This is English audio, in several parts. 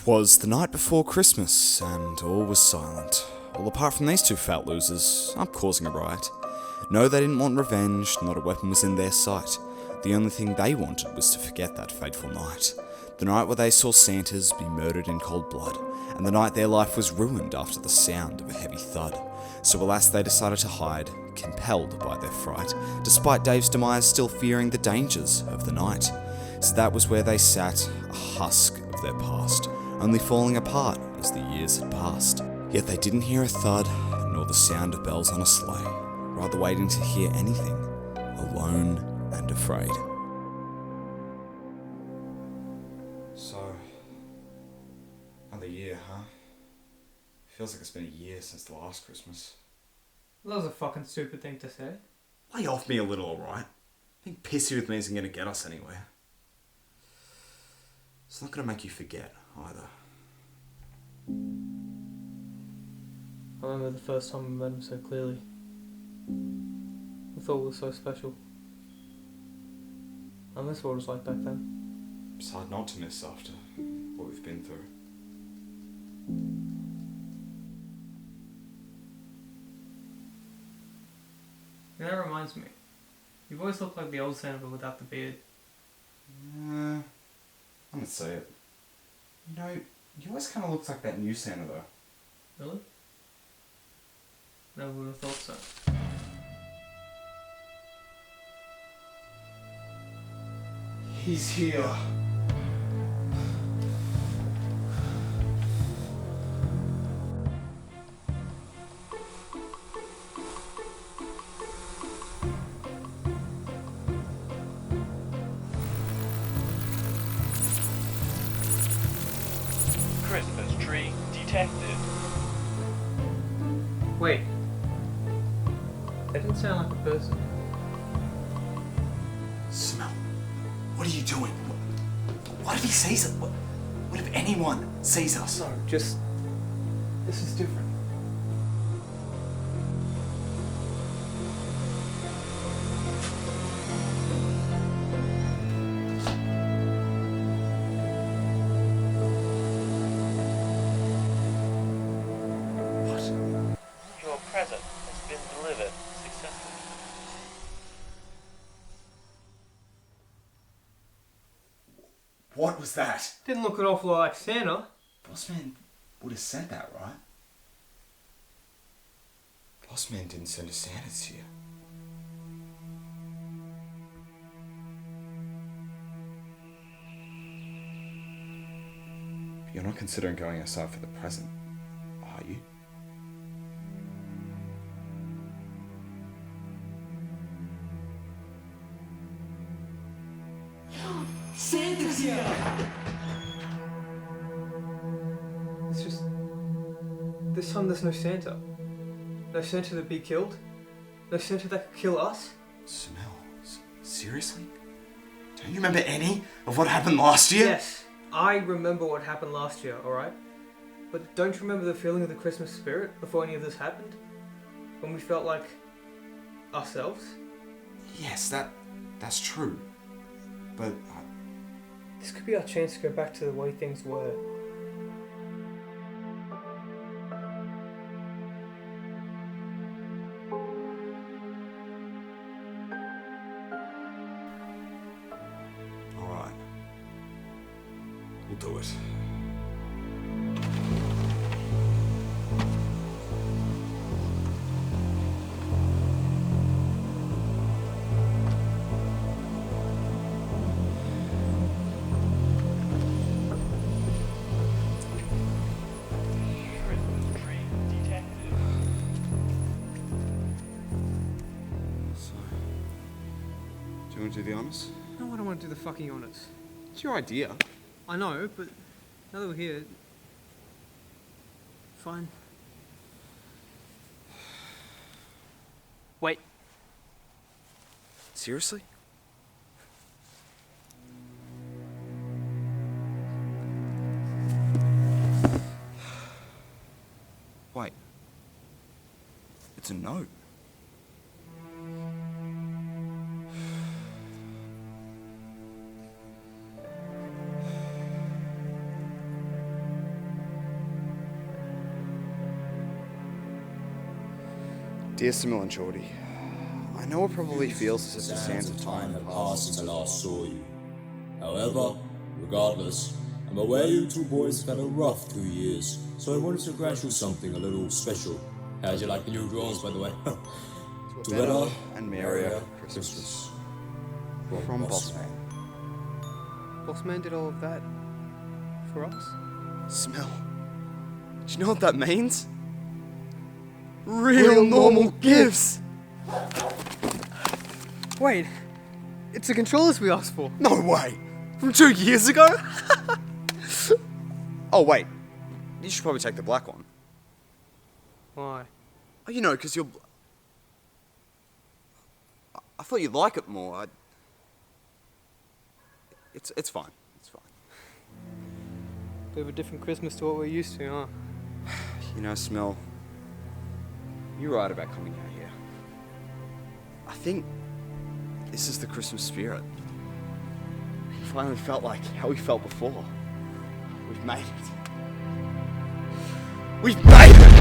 'Twas the night before Christmas, and all was silent. Well, apart from these two fat losers, I'm causing a riot. No, they didn't want revenge, not a weapon was in their sight. The only thing they wanted was to forget that fateful night. The night where they saw Santas be murdered in cold blood, and the night their life was ruined after the sound of a heavy thud. So alas, they decided to hide, compelled by their fright, despite Dave's demise still fearing the dangers of the night. So that was where they sat, a husk of their past, only falling apart as the years had passed. Yet they didn't hear a thud, nor the sound of bells on a sleigh, rather waiting to hear anything, alone and afraid. So, another year, huh? Feels like it's been a year since the last Christmas. That was a fucking stupid thing to say. Lay off me a little, alright? Being pissy with me isn't going to get us anywhere. It's not going to make you forget, either. I remember the first time we met him so clearly. I thought it was so special. I miss what it was like back then. It's hard not to miss after what we've been through. That reminds me. You've always looked like the old Santa but without the beard. I'm gonna say it. You know, you always kind of look like that new Santa though. Really? Never would have thought so. He's here. Christmas tree detected. Wait. That didn't sound like a person. Smell. What are you doing? What if he sees us? What if anyone sees us? No, just... This is different. Your present has been delivered successfully. What was that? Didn't look an awful lot like Santa. Bossman would have sent that, right? Bossman didn't send a Santa this year. You're not considering going outside for the present, are you? Santa's here! It's just... This time there's no Santa. No Santa to be killed. No Santa that could kill us. Smell? Seriously? Don't you remember any of what happened last year? Yes, I remember what happened last year, alright? But don't you remember the feeling of the Christmas spirit before any of this happened? When we felt like... ourselves? Yes, that's true. But This could be our chance to go back to the way things were. alright. We'll do it. Christmas tree detected. So, do you want to do the honors? No, I don't want to do the fucking honors. It's your idea. I know, but now that we're here... Fine. Wait. Seriously? Wait. It's a no. Dear Simil and Geordie, I know it probably feels as if the sands of time have passed since I last saw you. However, regardless, I'm aware you two boys have had a rough 2 years, so I wanted to grant you something a little special. How'd you like the new drawers, by the way? To a better and merrier Christmas. From Bossman. Bossman did all of that for us? Smell. Do you know what that means? Real normal gifts! Wait, it's the controllers we asked for. No way! From 2 years ago? Oh wait, you should probably take the black one. Why? Oh, you know, because you're... I thought you'd like it more. It's fine. It's fine. Bit of a different Christmas to what we're used to, huh? You know, Smell, you're right about coming out here. I think this is the Christmas spirit. We finally felt like how we felt before. We've made it. We've made it!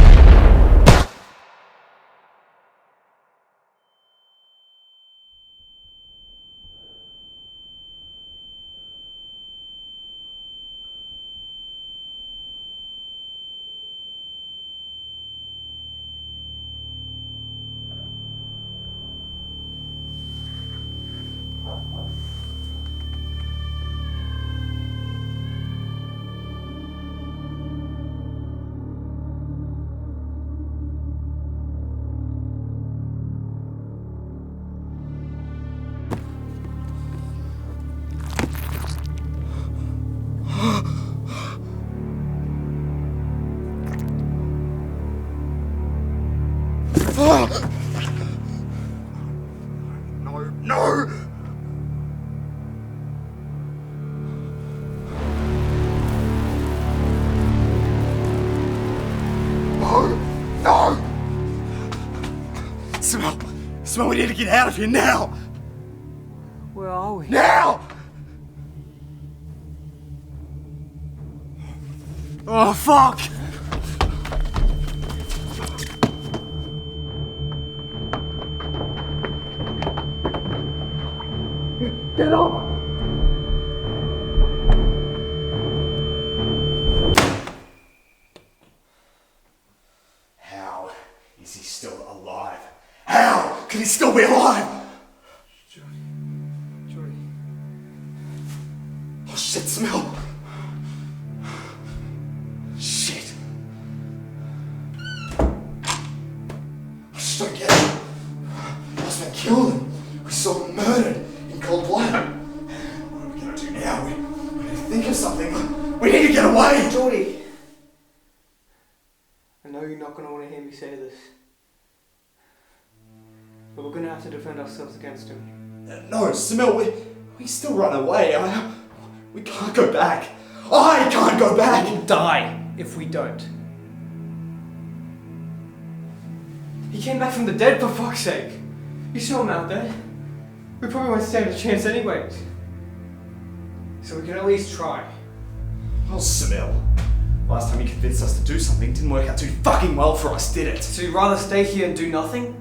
No, no! No! Smell, we need to get out of here now! Where are we? Now! Oh, fuck! Get up! How is he still alive? How can he still be alive? Jordy. Oh shit, Smell! Shit. I just don't get it. Bossman killed him. We saw him murdered in cold blood. What are we gonna do now? We need to think of something. We need to get away! Jordy! I know you're not going to want to hear me say this, but we're going to have to defend ourselves against him. No, Smell, we still run away. We can't go back. I can't go back! We'll die if we don't. He came back from the dead, for fuck's sake! You saw him out there. We probably won't stand a chance anyways. So we can at least try. Oh, Smell. Last time you convinced us to do something didn't work out too fucking well for us, did it? So you'd rather stay here and do nothing?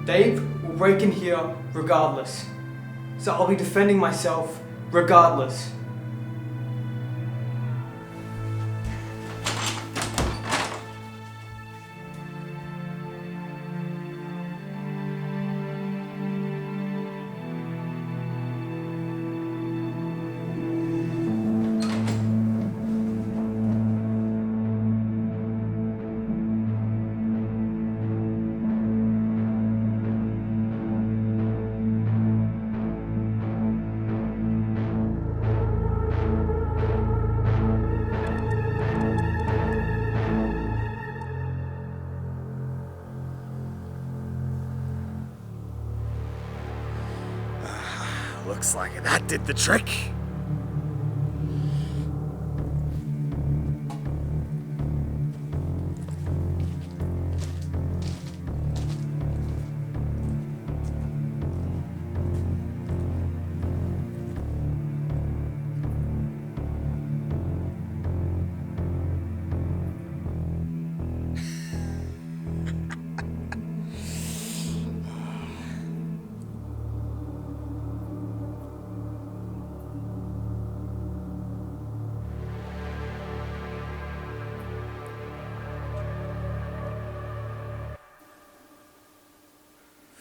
Dave will break in here regardless. So I'll be defending myself regardless. Looks like that did the trick.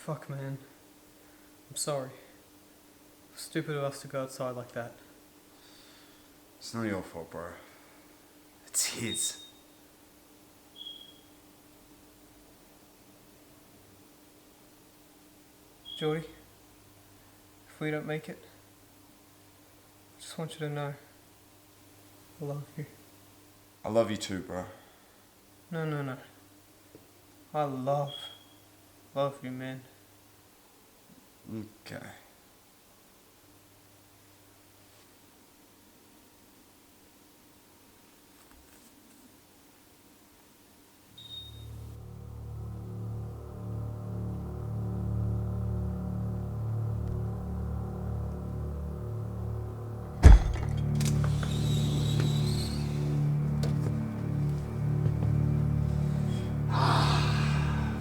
Fuck, man. I'm sorry. Stupid of us to go outside like that. It's not your fault, bro. It's his. Jordy, if we don't make it, I just want you to know I love you. I love you too, bro. No. I love you, man. Okay.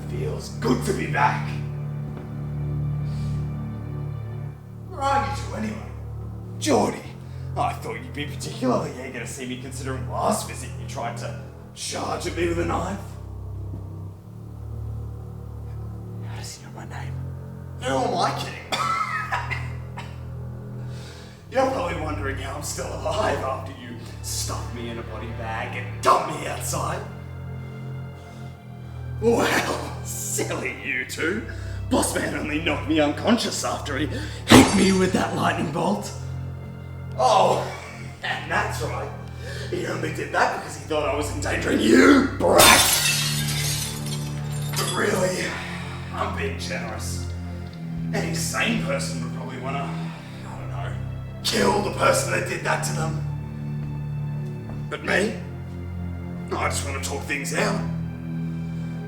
Feels good to be back. Where are you two anyway? Geordie, I thought you'd be particularly eager to see me considering last visit you tried to charge at me with a knife. How does he know my name? Who am I kidding? You're probably wondering how I'm still alive after you stuffed me in a body bag and dumped me outside. Well, silly you two. Boss man only knocked me unconscious after he hit me with that lightning bolt. Oh, and that's right. He only did that because he thought I was endangering you, brat. But really, I'm being generous. Any sane person would probably want to, I don't know, kill the person that did that to them. But me? I just want to talk things out.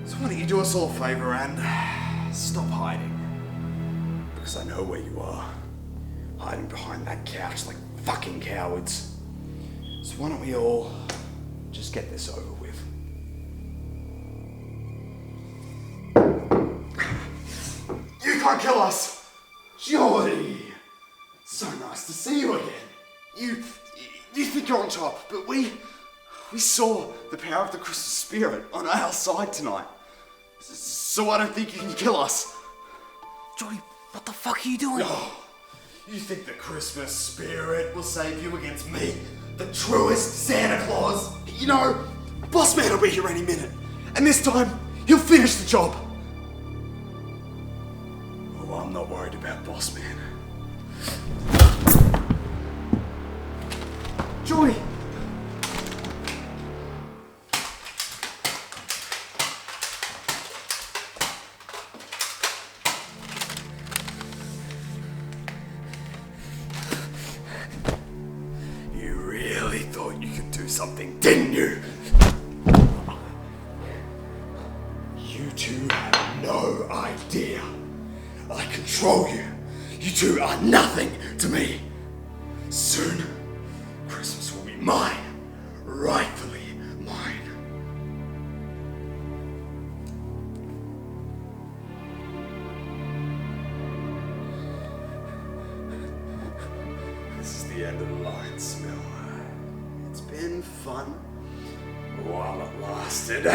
So why don't you do us all a favour and stop hiding? Because I know where you are. Hiding behind that couch like fucking cowards. So why don't we all just get this over with? You can't kill us! Geordie! So nice to see you again. You think you're on top, but we saw the power of the Christmas spirit on our side tonight. So I don't think you can kill us. Jordy, what the fuck are you doing? Oh, you think the Christmas spirit will save you against me, the truest Santa Claus? You know, Boss Man will be here any minute, and this time he'll finish the job. Oh, I'm not worried about Boss Man. Jordy! Something, didn't you? You two have no idea. I control you. You two are nothing to me. Soon, Christmas will be mine. Rightfully mine. This is the end of the line, Smell. It's been fun while it lasted.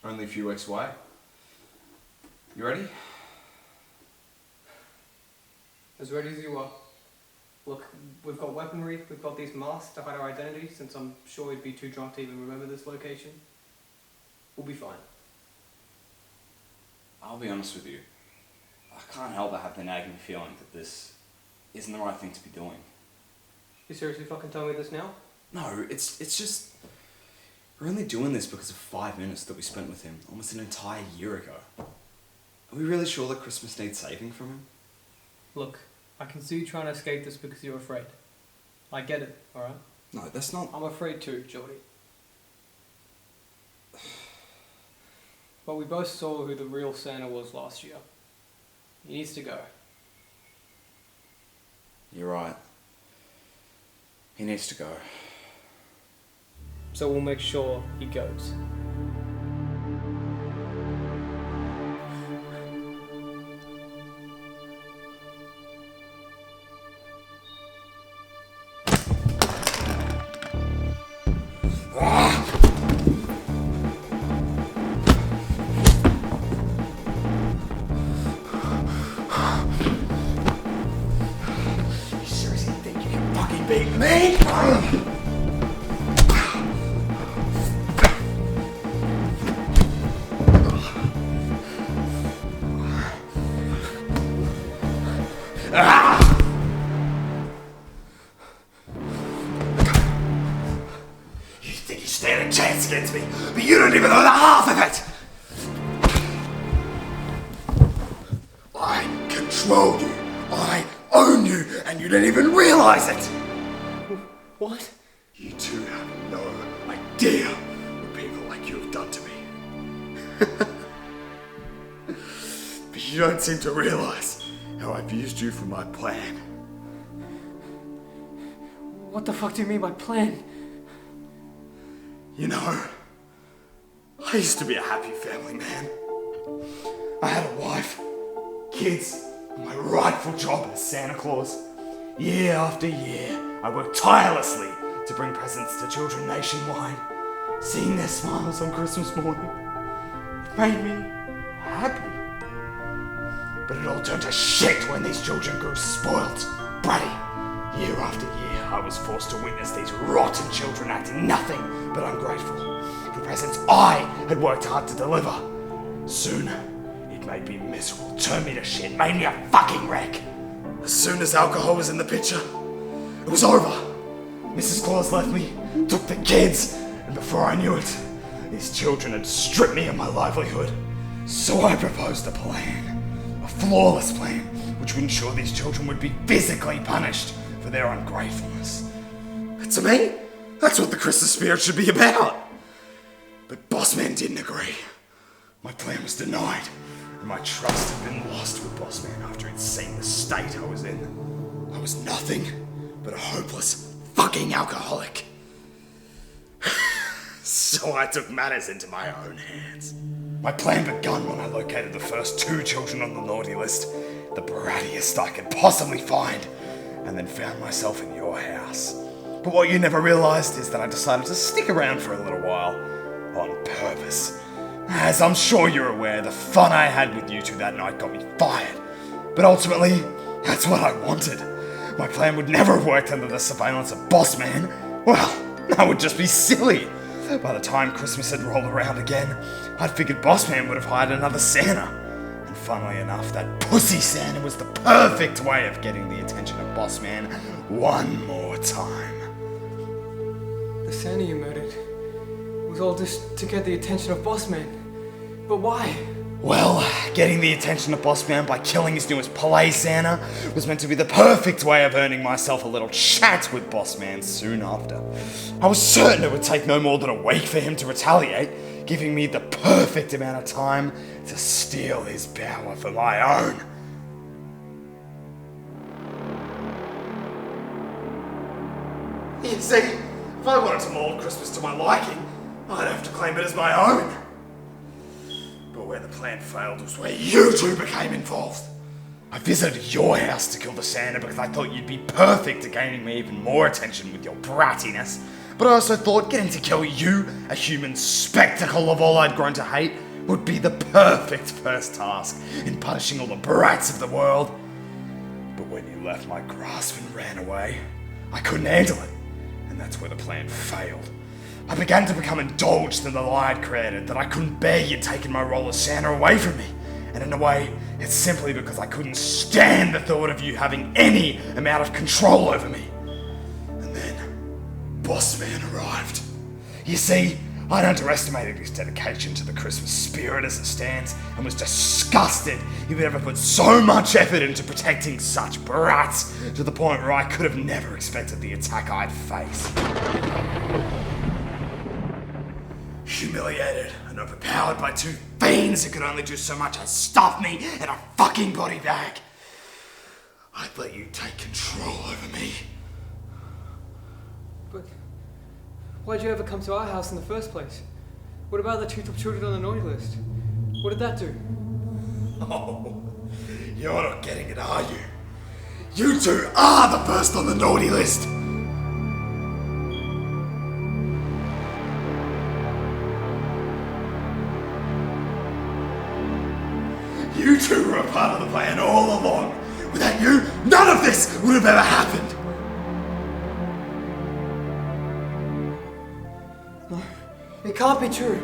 Only a few weeks away. You ready? As ready as you are. Look, we've got weaponry, we've got these masks to hide our identity, since I'm sure you'd be too drunk to even remember this location. We'll be fine. I'll be honest with you. I can't help but have the nagging feeling that this isn't the right thing to be doing. You seriously fucking telling me this now? No, it's just... We're only doing this because of 5 minutes that we spent with him almost an entire year ago. Are we really sure that Christmas needs saving from him? Look, I can see you trying to escape this because you're afraid. I get it, alright? No, that's not... I'm afraid too, Jordy. But we both saw who the real Santa was last year. He needs to go. You're right. He needs to go. So we'll make sure he goes. You seriously think you can fucking beat me? You think you stand a chance against me, but you don't even know the half of it! I control you, I own you, and you don't even realize it! What? You two have no idea what people like you have done to me. But you don't seem to realize how I've used you for my plan. What the fuck do you mean by plan? You know, I used to be a happy family man. I had a wife, kids, and my rightful job as Santa Claus. Year after year, I worked tirelessly to bring presents to children nationwide. Seeing their smiles on Christmas morning, it made me happy. But it all turned to shit when these children grew spoilt, bratty. Year after year, I was forced to witness these rotten children acting nothing but ungrateful for presents I had worked hard to deliver. Soon, it made me miserable, turned me to shit, made me a fucking wreck. As soon as alcohol was in the picture, it was over. Mrs. Claus left me, took the kids, and before I knew it, these children had stripped me of my livelihood. So I proposed a plan, a flawless plan, which would ensure these children would be physically punished for their ungratefulness. To me, that's what the Christmas spirit should be about. But Bossman didn't agree. My plan was denied, and my trust had been lost with Bossman after he'd seen the state I was in. I was nothing but a hopeless fucking alcoholic. So I took matters into my own hands. My plan begun when I located the first 2 children on the naughty list, the brattiest I could possibly find, and then found myself in your house. But what you never realized is that I decided to stick around for a little while, on purpose. As I'm sure you're aware, the fun I had with you two that night got me fired. But ultimately, that's what I wanted. My plan would never have worked under the surveillance of Bossman. Well, that would just be silly. By the time Christmas had rolled around again, I'd figured Bossman would have hired another Santa. And funnily enough, that pussy Santa was the perfect way of getting the attention of Bossman one more time. The Santa you murdered was all just to get the attention of Bossman. But why? Well, getting the attention of Bossman by killing his newest play Santa was meant to be the perfect way of earning myself a little chat with Bossman soon after. I was certain it would take no more than a week for him to retaliate, giving me the perfect amount of time to steal his power for my own. You see, if I wanted to mold Christmas to my liking, I'd have to claim it as my own. But where the plan failed was where you two became involved. I visited your house to kill the Santa because I thought you'd be perfect at gaining me even more attention with your brattiness. But I also thought getting to kill you, a human spectacle of all I'd grown to hate, would be the perfect first task in punishing all the brats of the world. But when you left my grasp and ran away, I couldn't handle it. And that's where the plan failed. I began to become indulged in the lie I'd created, that I couldn't bear you taking my role as Santa away from me. And in a way, it's simply because I couldn't stand the thought of you having any amount of control over me. And then, Bossman arrived. You see, I'd underestimated his dedication to the Christmas spirit as it stands, and was disgusted he would ever put so much effort into protecting such brats, to the point where I could have never expected the attack I'd face. humiliated and overpowered by two fiends who could only do so much as stuff me in a fucking body bag, I'd let you take control over me. But why'd you ever come to our house in the first place? What about the two top children on the naughty list? What did that do? Oh, you're not getting it, are you? You two are the first on the naughty list! You two were a part of the plan all along. Without you, none of this would have ever happened. No, it can't be true.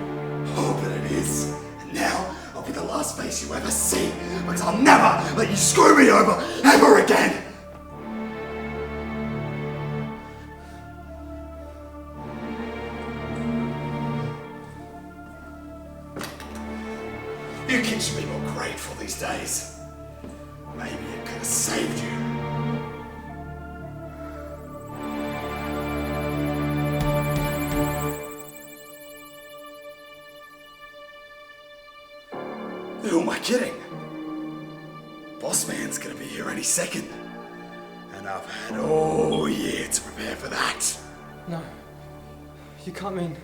Oh, but it is. And now, I'll be the last face you ever see, because I'll never let you screw me over ever again! You kids should be more grateful these days. Maybe it could have saved you. Who am I kidding? Boss man's gonna be here any second. And I've had all year to prepare for that. No, you can't mean.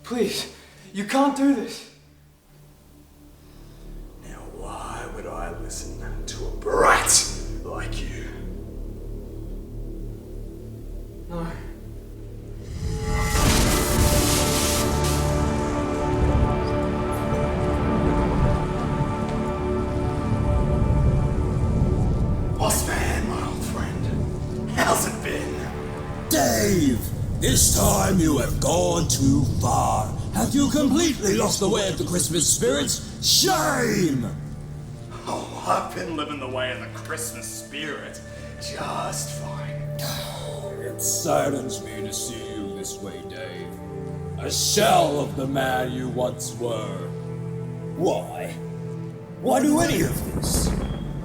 Please, you can't do this. Now why would I listen to a brat like you? No. Boss man, my old friend. How's it been? Dave! This time you have gone too far. Have you completely lost the way of the Christmas spirit? Shame! Oh, I've been living the way of the Christmas spirit just fine. It saddens me to see you this way, Dave. A shell of the man you once were. Why? Why do any of this?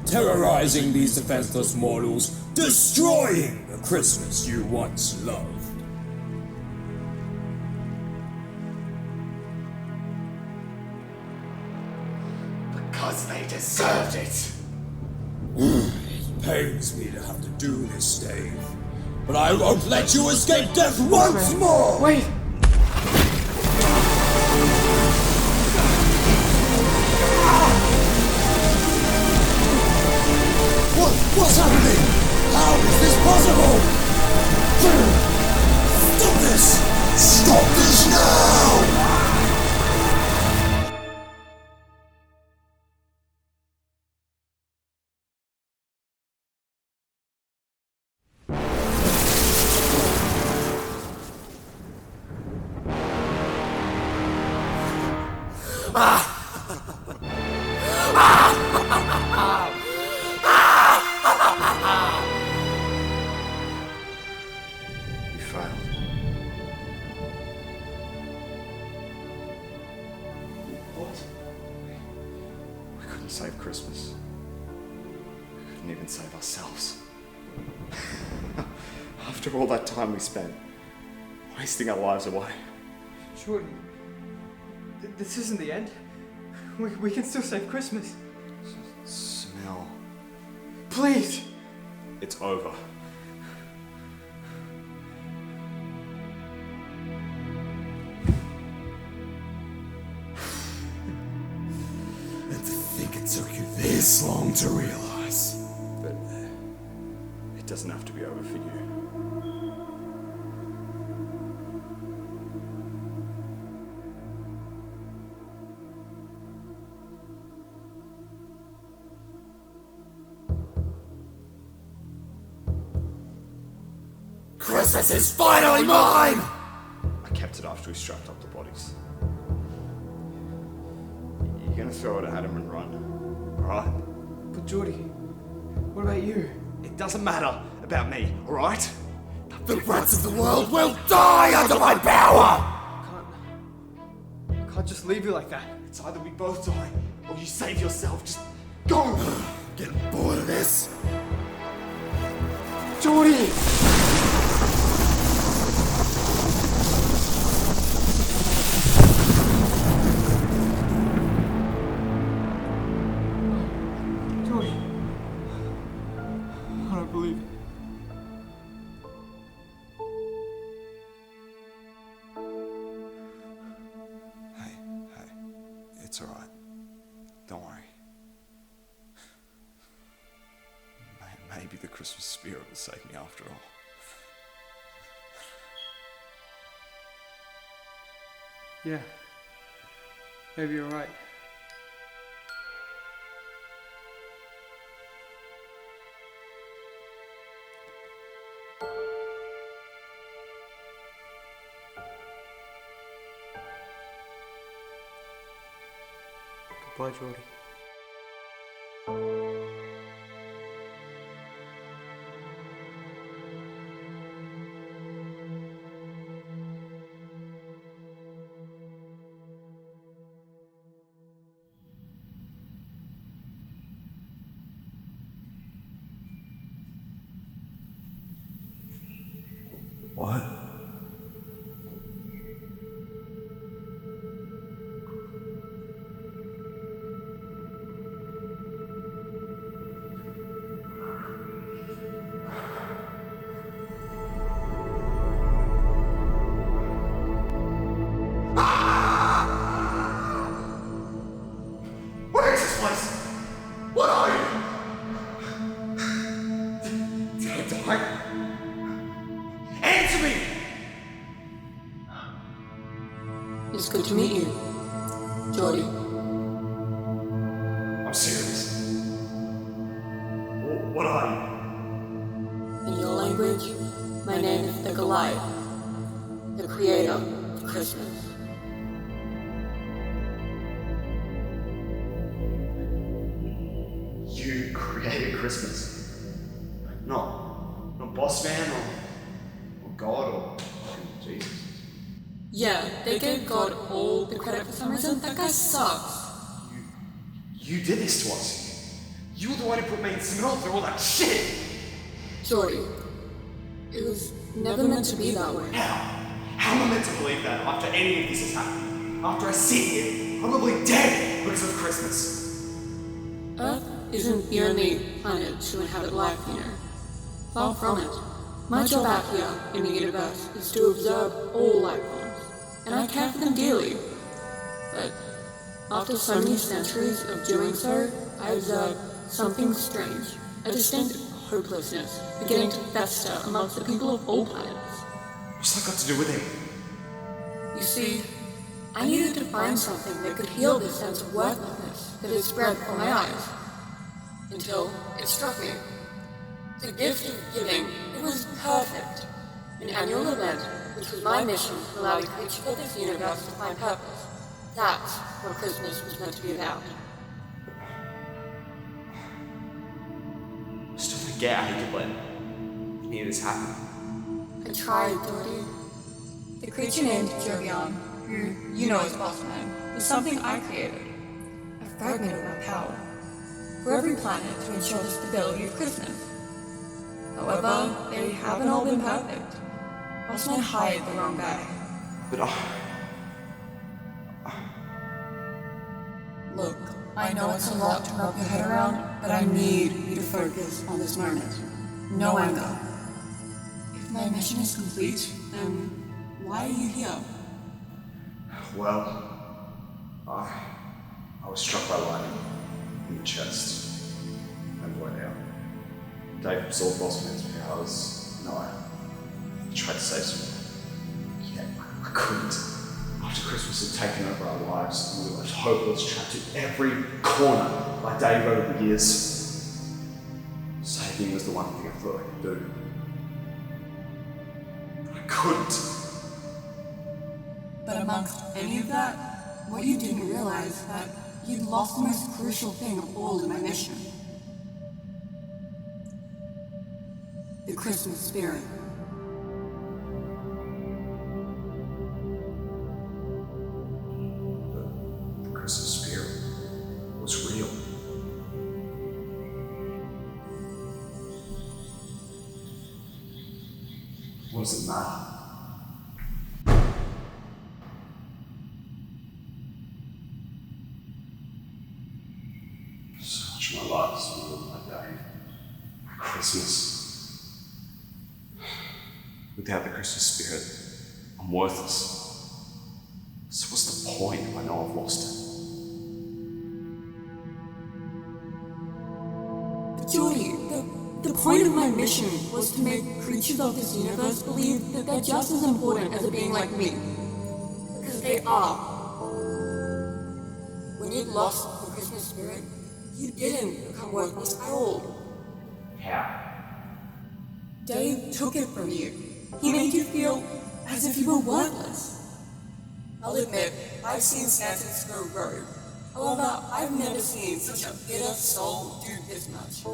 Terrorizing these defenseless mortals, destroying the Christmas you once loved. Because they deserved it. It pains me to have to do this, Dave. But I won't let you escape death once more! Wait! What's happening? How is this possible? Stop this! Stop this now! You failed. What? We couldn't save Christmas. We couldn't even save ourselves. After all that time we spent wasting our lives away. Jordan, this isn't the end. We can still save Christmas. Smell. Please! It's over. And to think it took you this long to realize. But it doesn't have to be over for you. Christmas is finally mine! I kept it after we strapped up the bodies. You're gonna throw it at him and run, alright? But Jordy, what about you? It doesn't matter about me, alright? The rats of the world will die under my power! I can't just leave you like that. It's either we both die, or you save yourself. Just go! Getting bored of this? Jordy! It's alright. Don't worry. Maybe the Christmas spirit will save me after all. Yeah. Maybe you're right. Goodbye, Jordy. What? Where is this place? What are you? Did I die? Answer me! It's good to meet you, Jordy. I'm serious. What are you? In your language, my name is the Goliath, the creator of Christmas. You created Christmas. Not Boss Man or God or Jesus. Yeah, they gave God all the credit for some reason. That guy sucks. You did this to us. You were the one who put me and Simone through all that shit. Jordy, it was never meant to be that way. How am I meant to believe that after any of this has happened? After I sit here, probably dead because of Christmas. Earth isn't the only planet to inhabit life, you know. Far from it. My job out here in the universe is to observe all life forms, and I care for them dearly. But after so many centuries of doing so, I observe something strange, a distinct hopelessness beginning to fester amongst the people of all planets. What's that got to do with him? You see, I needed to find something that could heal this sense of worthlessness that had spread before my eyes. Until it struck me. The gift of giving, it was perfect. An annual event, which was my mission to allow each creature of this universe to find purpose. That's what Christmas was meant to be about. I still don't get how you could let any of this happen. I tried, Jordy. The creature named Jovian, who you know as Boss Man, was something I created. A fragment of my power. For every planet to ensure the stability of Christmas. However, they haven't all been perfect. Boss Man hired the wrong guy. But Look, I know it's a lot to wrap your head around, but I need you to focus on this moment. No anger. If my mission is complete, then why are you here? well, I was struck by lightning in the chest and bled out. Dave absorbed Boss Man's powers, and I tried to save someone. Yet I couldn't. After Christmas had taken over our lives, and we were left hopeless, trapped in every corner by Dave over the years. Saving was the one thing I thought I could do. I couldn't. But amongst any of that, what you didn't realize that you'd lost the most crucial thing of all in my mission. The Christmas spirit. The Christmas spirit was real. What does it matter? So much of my life is ruined by Dave. Christmas. Without the Christmas spirit, I'm worthless. So what's the point if I know I've lost it? Jordy, the point of my mission was to make creatures of this universe believe that they're just as important as a being like me. Because they are. When you'd lost the Christmas spirit, you didn't become worthless at all. How? Dave took it from you. He made you feel as if you were worthless. I'll admit, I've seen Santas go rogue. However, I've never seen such a bitter soul do this much.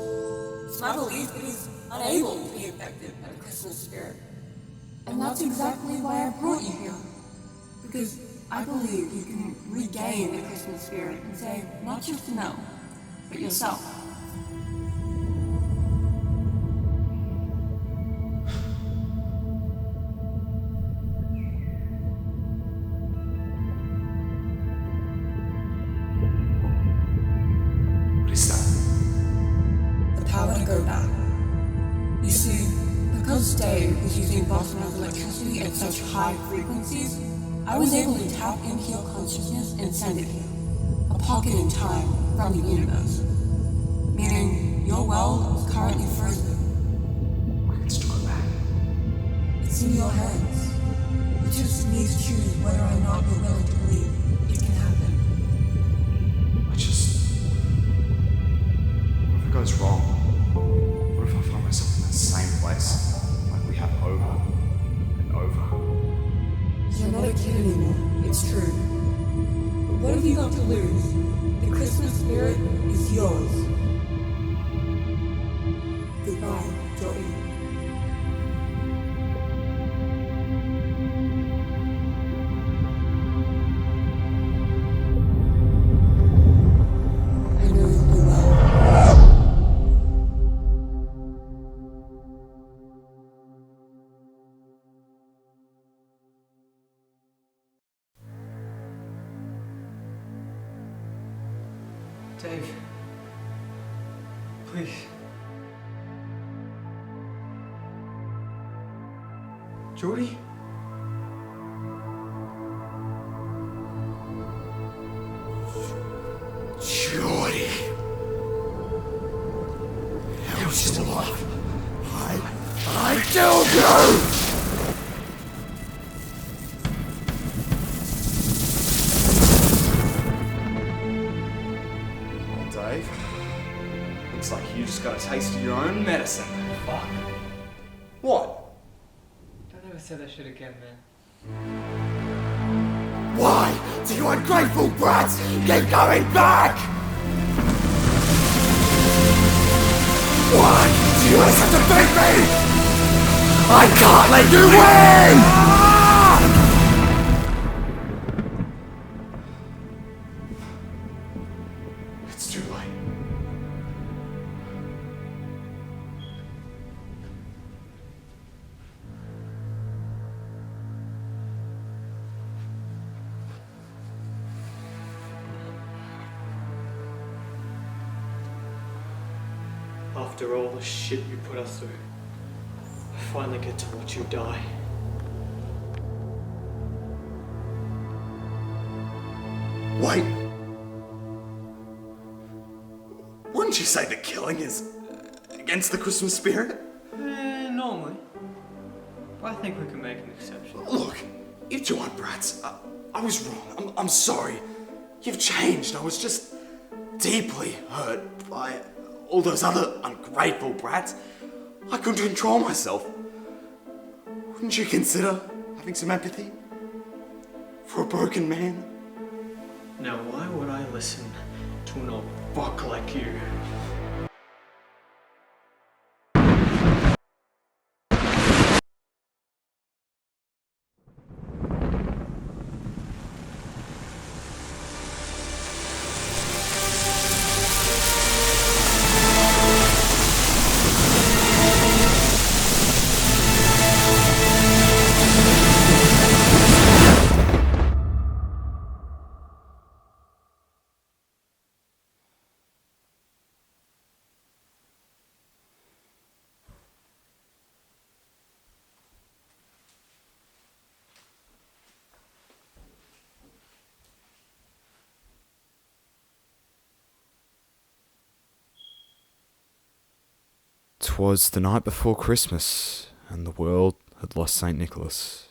It's my belief that he's unable to be affected by the Christmas spirit. And that's exactly why I brought you here. Because I believe you can regain the Christmas spirit and save not just the gnome, but yourself. What is that? The power to go back. You see, because Dave was using Boston's electricity at such high frequencies, I was able to tap into your consciousness and send it here. A pocket in time from the universe. Meaning, your world is currently frozen. I can still go back. It's in your hands. You just need to choose whether or not you're willing to believe it can happen. What if it goes wrong? What if I find myself in that same place, like we have over and over? You're not a kid anymore, it's true. But what have you got to lose? The Christmas spirit is yours. Goodbye, Jordy. I know you well. Dave. Please. Jordy? Jordy! You're still alive. I killed you! Well, Dave, looks like you just got a taste of your own medicine. Fuck. What? Don't ever say that shit again, man. Why do you ungrateful brats keep going back? Why do you always have to beat me? I can't let you win! It's too late. After all the shit you put us through, I finally get to watch you die. Wait. Wouldn't you say the killing is against the Christmas spirit? Normally. But I think we can make an exception. Look, you two aren't brats. I was wrong. I'm sorry. You've changed. I was just deeply hurt by all those other ungrateful brats. I couldn't control myself. Wouldn't you consider having some empathy for a broken man? Now why would I listen to an old fuck like you? It was the night before Christmas, and the world had lost St. Nicholas.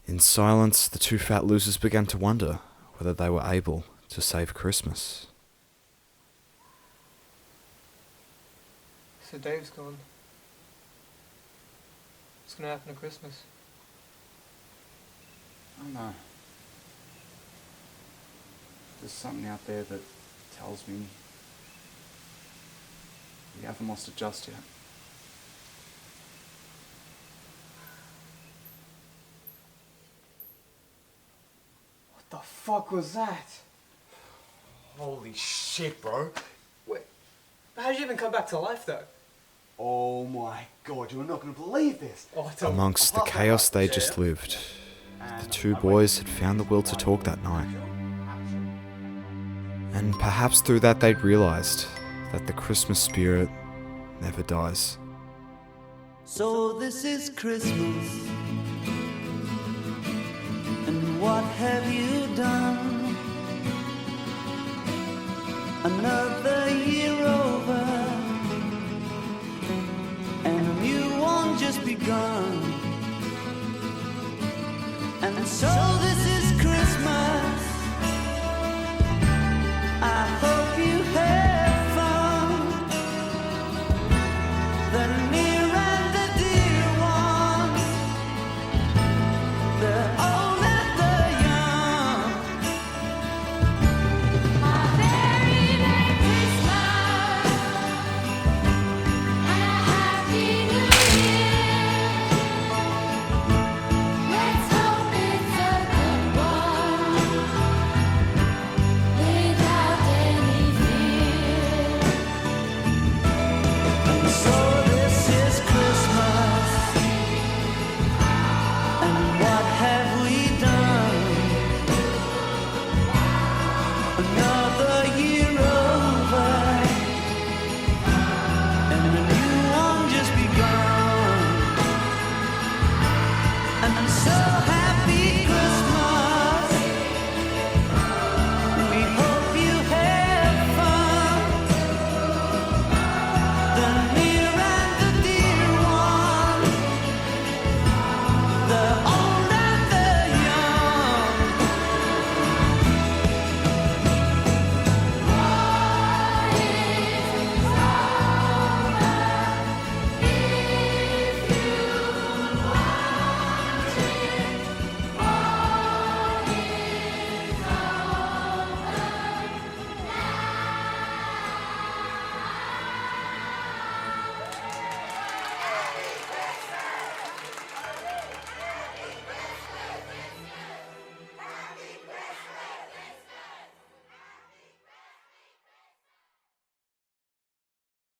In silence, the two fat losers began to wonder whether they were able to save Christmas. So Dave's gone. What's gonna happen to Christmas? I don't know. There's something out there that tells me we haven't lost it just yet. What the fuck was that? Holy shit, bro. Wait, how did you even come back to life though? Oh my god, you're not gonna believe this. Oh, tell me. Amongst the chaos they just lived, the two boys had found the will to talk that night. And perhaps through that they'd realised that the Christmas spirit never dies. So this is Christmas, and what have you done? Another year over, and a new one just begun. And so this